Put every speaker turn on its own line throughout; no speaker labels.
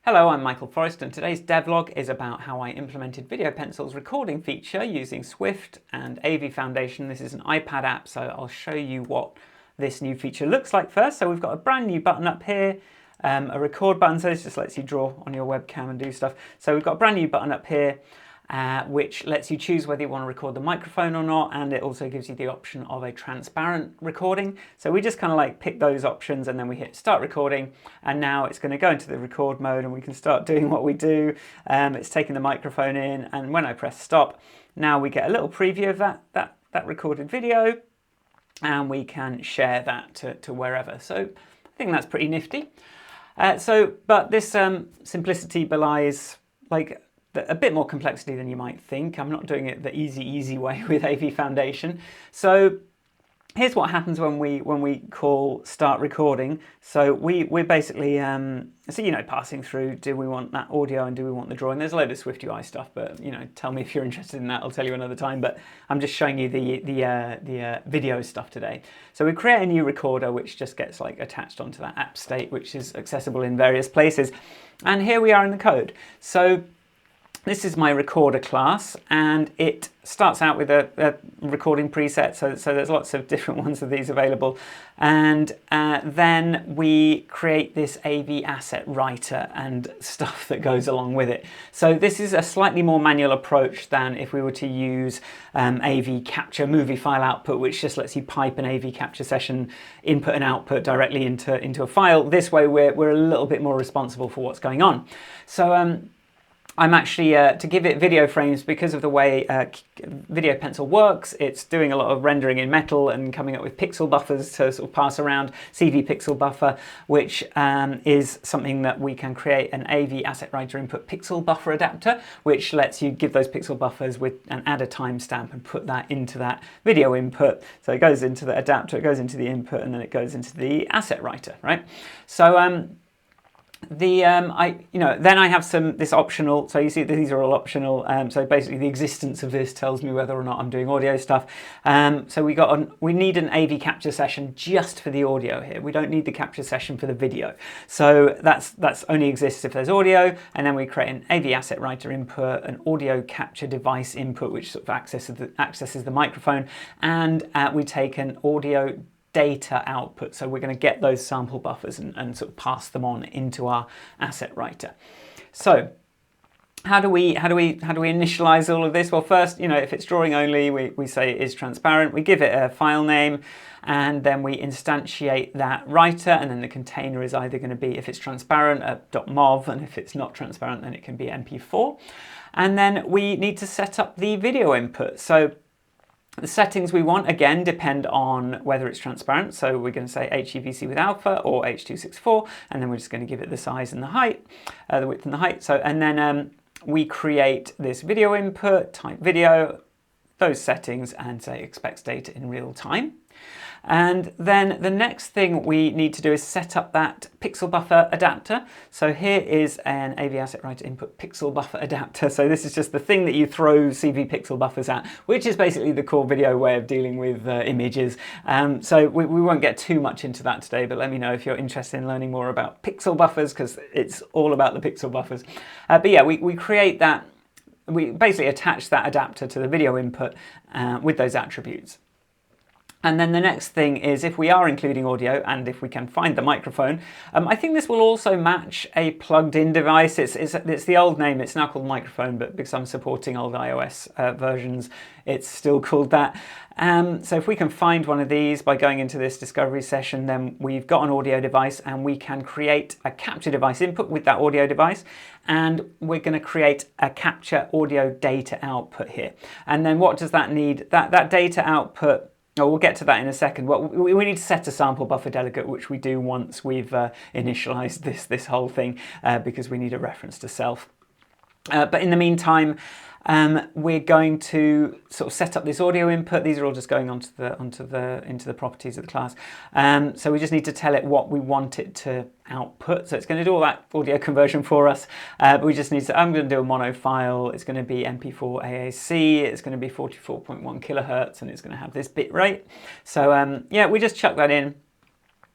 Hello, I'm Michael Forrest, and today's devlog is about how I implemented Video Pencil's recording feature using Swift and AV Foundation. This is an iPad app, so I'll show you what this new feature looks like first. So we've got a brand new button up here, a record button, so this just lets you draw on your webcam and do stuff. So we've got a brand new button up here, which lets you choose whether you want to record the microphone or not, and it also gives you the option of a transparent recording. So we just kind of like pick those options and then we hit start recording, and now it's going to go into the record mode and we can start doing what we do. It's taking the microphone in, and when I press stop, now we get a little preview of that recorded video, and we can share that to wherever. So I think that's pretty nifty. But this simplicity belies like a bit more complexity than you might think. I'm not doing it the easy way with AV Foundation. So here's what happens when we call start recording. So we're basically passing through, do we want that audio and do we want the drawing? There's a load of Swift UI stuff, but tell me if you're interested in that. I'll tell you another time. But I'm just showing you the video stuff today. So we create a new recorder which just gets like attached onto that app state, which is accessible in various places. And here we are in the code. So this is my recorder class, and it starts out with a recording preset, so there's lots of different ones of these available. And then we create this AVAssetWriter and stuff that goes along with it. So this is a slightly more manual approach than if we were to use AV Capture movie file output, which just lets you pipe an AV Capture session input and output directly into a file. This way we're a little bit more responsible for what's going on. So I'm actually, to give it video frames, because of the way Video Pencil works, it's doing a lot of rendering in metal and coming up with pixel buffers to sort of pass around, CV pixel buffer, which is something that we can create an AVAssetWriter input pixel buffer adapter, which lets you give those pixel buffers with and add a timestamp and put that into that video input. So it goes into the adapter, it goes into the input, and then it goes into the asset writer, right? So then I have this optional, so you see these are all optional, so basically the existence of this tells me whether or not I'm doing audio stuff. So we need an AV capture session just for the audio here. We don't need the capture session for the video. So that's only exists if there's audio, and then we create an AVAssetWriter input, an audio capture device input, which sort of accesses the microphone, and we take an audio data output. So we're going to get those sample buffers and sort of pass them on into our asset writer. So how do we initialize all of this? Well, first, if it's drawing only, we say it is transparent. We give it a file name, and then we instantiate that writer, and then the container is either going to be, if it's transparent, a .mov, and if it's not transparent, then it can be MP4. And then we need to set up the video input. So the settings we want, again, depend on whether it's transparent. So we're going to say HEVC with alpha or H.264, and then we're just going to give it the size and the height, the width and the height. So, and then we create this video input, type video, those settings, and say expects data in real time. And then the next thing we need to do is set up that pixel buffer adapter. So here is an AVAssetWriter input pixel buffer adapter. So this is just the thing that you throw CV pixel buffers at, which is basically the core video way of dealing with images. So we won't get too much into that today, but let me know if you're interested in learning more about pixel buffers, because it's all about the pixel buffers. But yeah, we create that, we basically attach that adapter to the video input with those attributes. And then the next thing is, if we are including audio and if we can find the microphone, I think this will also match a plugged-in device. It's the old name, it's now called microphone, but because I'm supporting old iOS versions, it's still called that. So if we can find one of these by going into this discovery session, then we've got an audio device and we can create a capture device input with that audio device. And we're going to create a capture audio data output here. And then what does that need? That data output, oh, we'll get to that in a second. Well, we need to set a sample buffer delegate, which we do once we've initialized this whole thing, because we need a reference to self. But in the meantime, we're going to sort of set up this audio input. These are all just going into the properties of the class. So we just need to tell it what we want it to output. So it's going to do all that audio conversion for us. But we just need to, I'm going to do a mono file. It's going to be MP4 AAC. It's going to be 44.1 kilohertz, and it's going to have this bit rate. So yeah, we just chuck that in.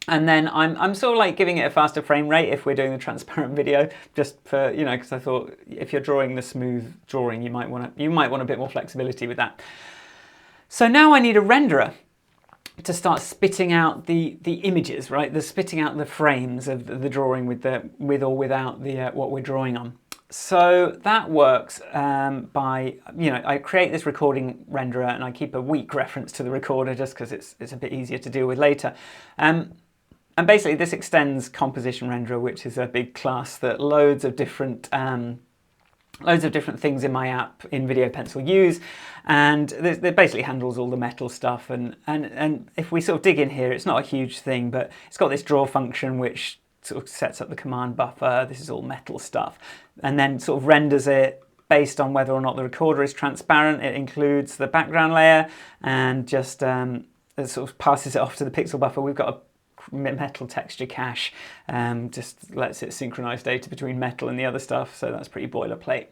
And then I'm sort of like giving it a faster frame rate if we're doing the transparent video, just for, you know, because I thought if you're drawing the smooth drawing, you might want a bit more flexibility with that. So now I need a renderer to start spitting out the images, right? The spitting out the frames of the drawing with or without the what we're drawing on. So that works by, you know, I create this recording renderer and I keep a weak reference to the recorder just because it's a bit easier to deal with later. And basically this extends composition renderer, which is a big class that loads of different things in my app in Video Pencil use, and it basically handles all the metal stuff. And if we sort of dig in here, it's not a huge thing, but it's got this draw function which sort of sets up the command buffer. This is all metal stuff, and then sort of renders it based on whether or not the recorder is transparent. It includes the background layer and just it sort of passes it off to the pixel buffer. We've got a metal texture cache, just lets it synchronize data between metal and the other stuff, so that's pretty boilerplate.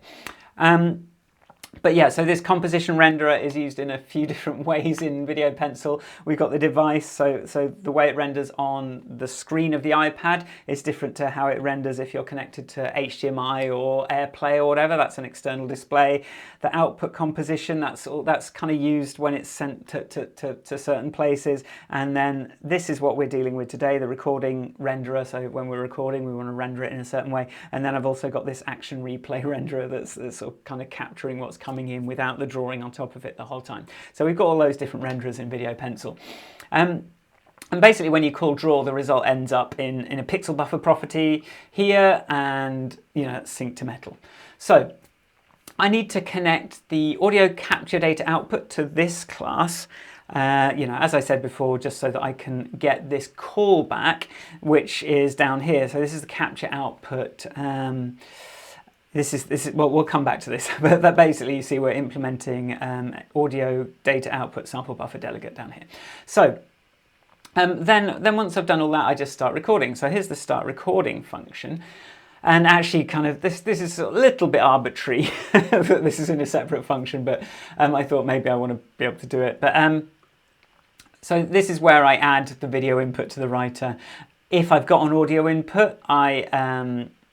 But yeah, so this composition renderer is used in a few different ways in Video Pencil. We've got the device, so the way it renders on the screen of the iPad is different to how it renders if you're connected to HDMI or AirPlay or whatever. That's an external display. The output composition, that's kind of used when it's sent to certain places. And then this is what we're dealing with today, the recording renderer. So when we're recording, we want to render it in a certain way. And then I've also got this action replay renderer that's sort of kind of capturing what's coming in without the drawing on top of it the whole time. So we've got all those different renderers in Video Pencil. And basically when you call draw, the result ends up in a pixel buffer property here, and you know, it's synced to metal. So I need to connect the audio capture data output to this class, you know, as I said before, just so that I can get this callback, which is down here. So this is the capture output. This is well, we'll come back to this, but that basically you see we're implementing audio data output sample buffer delegate down here. So then once I've done all that, I just start recording. So here's the start recording function. And actually kind of this is a little bit arbitrary that this is in a separate function, but I thought maybe I want to be able to do it. But so this is where I add the video input to the writer. If I've got an audio input, I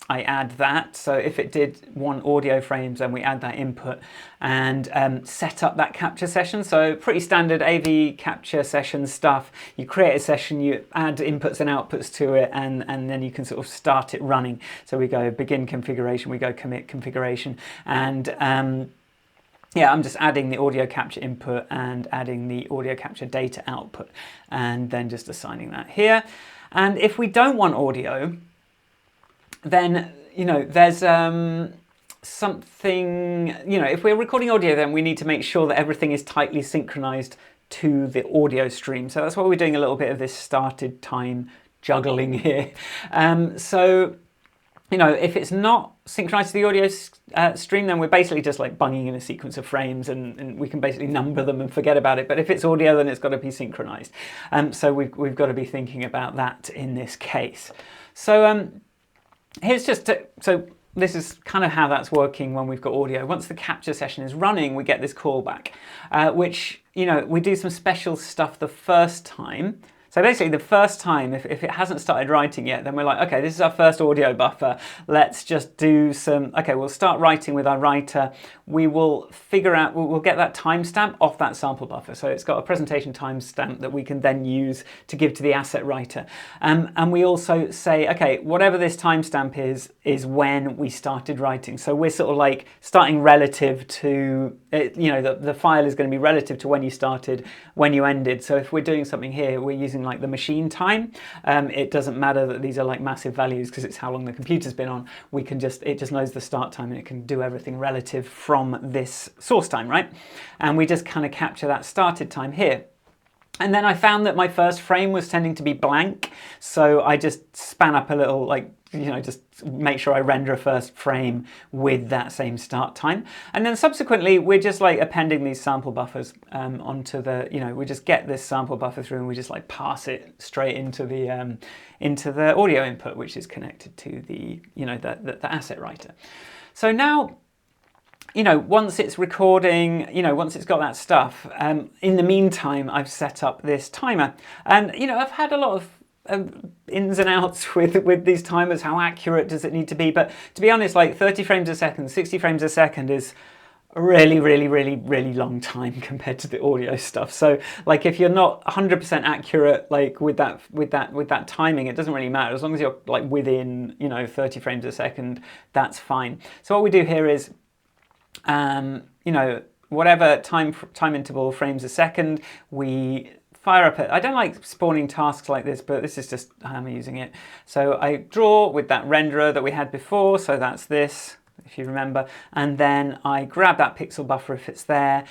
add that. So if it did want audio frames, then we add that input and set up that capture session. So pretty standard AV capture session stuff. You create a session, you add inputs and outputs to it, and then you can sort of start it running. So we go begin configuration, we go commit configuration, and yeah, I'm just adding the audio capture input and adding the audio capture data output, and then just assigning that here. And if we don't want audio, then, you know, there's something, you know, if we're recording audio, then we need to make sure that everything is tightly synchronized to the audio stream. So that's why we're doing a little bit of this started time juggling here. So, you know, if it's not synchronized to the audio stream, then we're basically just like bunging in a sequence of frames, and we can basically number them and forget about it. But if it's audio, then it's got to be synchronized. So we've got to be thinking about that in this case. So here's just so this is kind of how that's working when we've got audio. Once the capture session is running, we get this callback, which, you know, we do some special stuff the first time. So basically the first time, if it hasn't started writing yet, then we're like, okay, this is our first audio buffer. Let's just do some, okay, we'll start writing with our writer. We will figure out, we'll get that timestamp off that sample buffer. So it's got a presentation timestamp that we can then use to give to the asset writer. And we also say, okay, whatever this timestamp is when we started writing. So we're sort of like starting relative to, you know, the file is going to be relative to when you started, when you ended. So if we're doing something here, we're using like the machine time. It doesn't matter that these are like massive values because it's how long the computer's been on. We can just, it just knows the start time and it can do everything relative from this source time, right? And we just kind of capture that started time here. And then I found that my first frame was tending to be blank. So I just span up a little, like, you know, just make sure I render a first frame with that same start time. And then subsequently, we're just like appending these sample buffers onto the, you know, we just get this sample buffer through and we just like pass it straight into the audio input, which is connected to the, you know, the asset writer. So now, you know, once it's recording, you know, once it's got that stuff, in the meantime, I've set up this timer. And, you know, I've had a lot of ins and outs with these timers. How accurate does it need to be? But to be honest, like 30 frames a second, 60 frames a second is a really, really, really, really long time compared to the audio stuff. So like if you're not 100% accurate, like with that timing, it doesn't really matter. As long as you're like within, you know, 30 frames a second, that's fine. So what we do here is, you know, whatever time interval, frames a second, we fire up it. I don't like spawning tasks like this, but this is just how I'm using it. So I draw with that renderer that we had before. So that's this, if you remember, and then I grab that pixel buffer if it's there.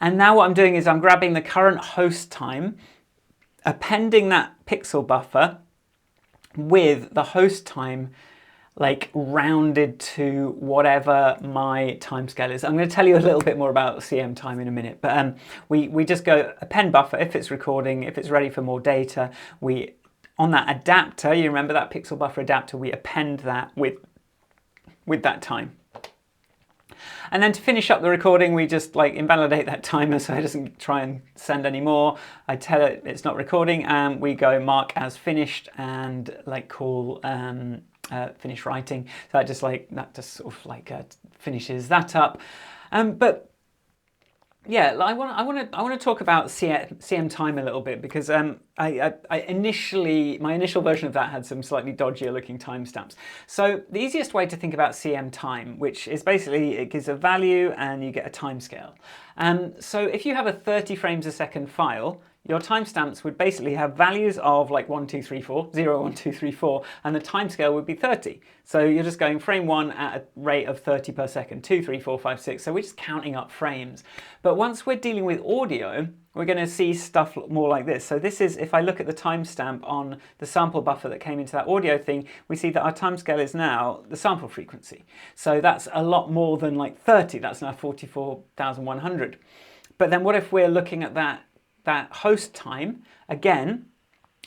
And now what I'm doing is I'm grabbing the current host time, appending that pixel buffer with the host time like rounded to whatever my timescale is. I'm going to tell you a little bit more about CM time in a minute, but we just go append buffer if it's recording, if it's ready for more data. We, on that adapter, you remember that pixel buffer adapter, we append that with that time. And then to finish up the recording, we just like invalidate that timer so it doesn't try and send any more. I tell it it's not recording, and we go mark as finished and like call finish writing. So that just sort of like finishes that up. But yeah, I want to talk about CM time a little bit, because my initial version of that had some slightly dodgier looking timestamps. So the easiest way to think about CM time, which is basically it gives a value and you get a timescale. So if you have a 30 frames a second file, your timestamps would basically have values of like 1, 2, 3, 4, 0, 1, 2, 3, 4, and the timescale would be 30. So you're just going frame 1 at a rate of 30 per second, 2, 3, 4, 5, 6. So we're just counting up frames. But once we're dealing with audio, we're going to see stuff more like this. So this is, if I look at the timestamp on the sample buffer that came into that audio thing, we see that our timescale is now the sample frequency. So that's a lot more than like 30. That's now 44,100. But then what if we're looking at that host time? Again,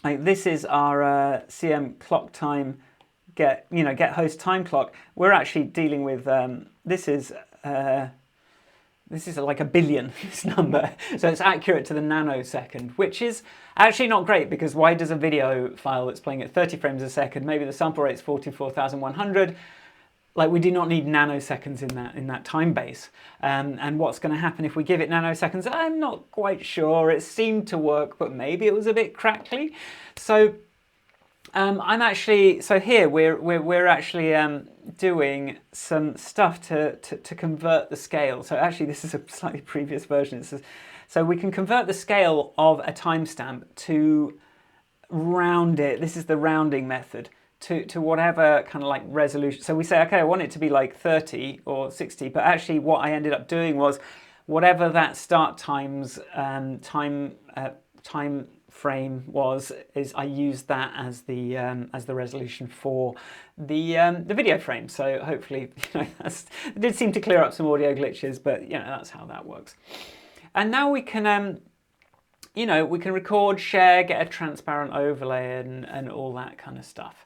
like this is our CM clock time, get host time clock. We're actually dealing with this is like a billion, this number. So it's accurate to the nanosecond, which is actually not great, because why does a video file that's playing at 30 frames a second, maybe the sample rate's 44,100, like we do not need nanoseconds in that time base. And what's going to happen if we give it nanoseconds? I'm not quite sure. It seemed to work, but maybe it was a bit crackly. So here we're actually doing some stuff to convert the scale. So actually this is a slightly previous version. So we can convert the scale of a timestamp to round it. This is the rounding method. To whatever kind of like resolution. So we say, okay, I want it to be like 30 or 60, but actually what I ended up doing was whatever that start times time frame was, is I used that as the resolution for the video frame. So hopefully, it did seem to clear up some audio glitches, but that's how that works. And now we can we can record, share, get a transparent overlay and all that kind of stuff.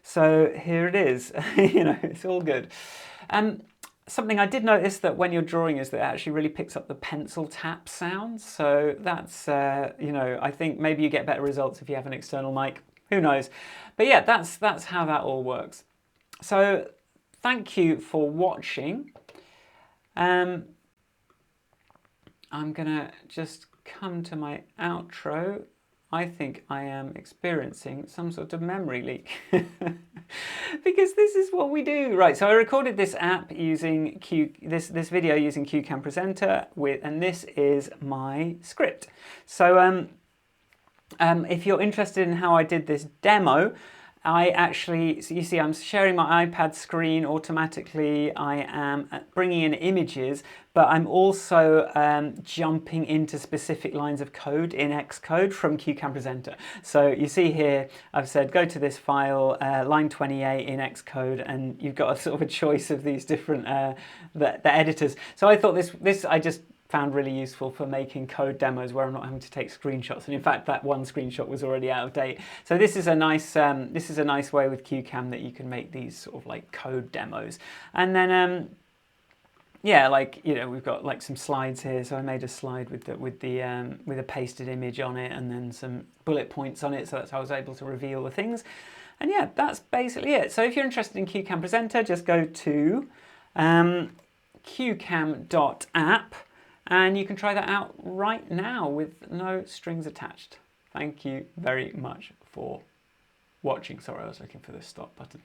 So here it is, it's all good. Something I did notice that when you're drawing is that it actually really picks up the pencil tap sound. So that's, I think maybe you get better results if you have an external mic, who knows. But yeah, that's how that all works. So thank you for watching. I'm gonna just come to my outro. I think I am experiencing some sort of memory leak because this is what we do. Right, so I recorded this app using this video using CueCam Presenter and this is my script. So if you're interested in how I did this demo, so you see I'm sharing my iPad screen automatically, I am bringing in images, but I'm also jumping into specific lines of code in Xcode from CueCam Presenter. So you see here, I've said go to this file, line 28 in Xcode, and you've got a sort of a choice of these different the editors. So I thought this I just found really useful for making code demos where I'm not having to take screenshots. And in fact, that one screenshot was already out of date. So this is a nice way with CueCam that you can make these sort of like code demos. And then yeah, like, you know, we've got like some slides here. So I made a slide with a pasted image on it, and then some bullet points on it. So that's how I was able to reveal the things. And yeah, that's basically it. So if you're interested in CueCam Presenter, just go to CueCam.app, and you can try that out right now with no strings attached. Thank you very much for watching. Sorry, I was looking for the stop button.